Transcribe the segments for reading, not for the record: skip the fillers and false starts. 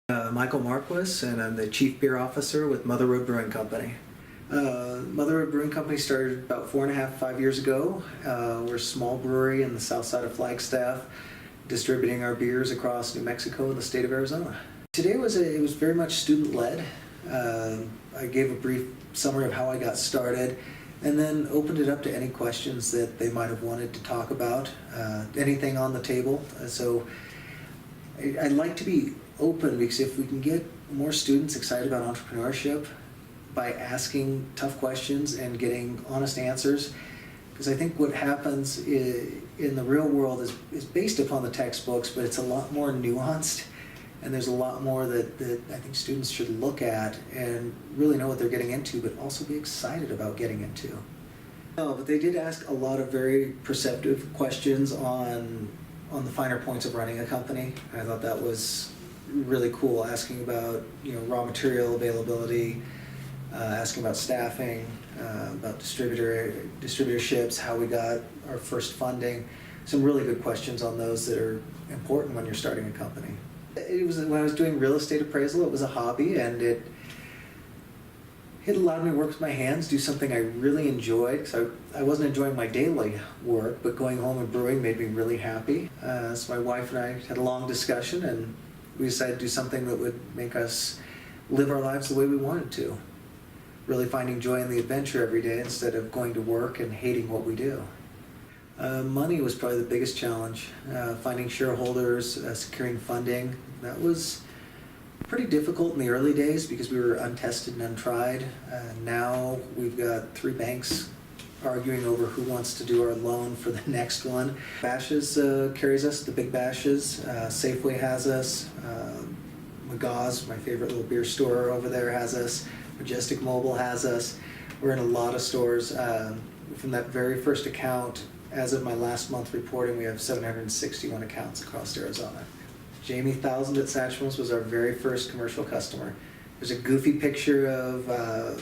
Michael Marquess, and I'm the Chief Beer Officer with Mother Road Brewing Company. Mother Road Brewing Company started about 4.5 years ago. We're a small brewery in the south side of Flagstaff, distributing our beers across New Mexico and the state of Arizona. Today it was very much student-led. I gave a brief summary of how I got started, and then opened it up to any questions that they might have wanted to talk about, anything on the table. So I'd like to be open, because if we can get more students excited about entrepreneurship by asking tough questions and getting honest answers, because I think what happens in the real world is based upon the textbooks, but it's a lot more nuanced, and there's a lot more that I think students should look at and really know what they're getting into, but also be excited about getting into. No, but they did ask a lot of very perceptive questions on the finer points of running a company. I thought that was really cool, asking about raw material availability, asking about staffing, about distributorships, how we got our first funding. Some really good questions on those that are important when you're starting a company. It was when I was doing real estate appraisal. It was a hobby, and it allowed me to work with my hands, do something I really enjoyed. So I wasn't enjoying my daily work, but going home and brewing made me really happy. So my wife and I had a long discussion, and we decided to do something that would make us live our lives the way we wanted to. Really finding joy in the adventure every day instead of going to work and hating what we do. Money was probably the biggest challenge. Finding shareholders, securing funding. That was pretty difficult in the early days because we were untested and untried. Now we've got 3 banks arguing over who wants to do our loan for the next one. Bashes carries us, the big Bashes. Safeway has us. McGaw's, my favorite little beer store over there, has us. Majestic Mobile has us. We're in a lot of stores. From that very first account, as of my last month reporting, we have 761 accounts across Arizona. Jamie 1000 at Satchmel's was our very first commercial customer. There's a goofy picture of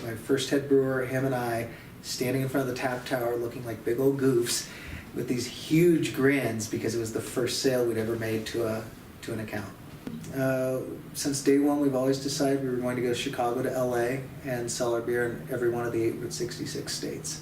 my first head brewer, him and I, standing in front of the tap tower looking like big old goofs with these huge grins because it was the first sale we'd ever made to an account. Since day one, we've always decided we were going to go to Chicago to LA and sell our beer in every one of the 866 states.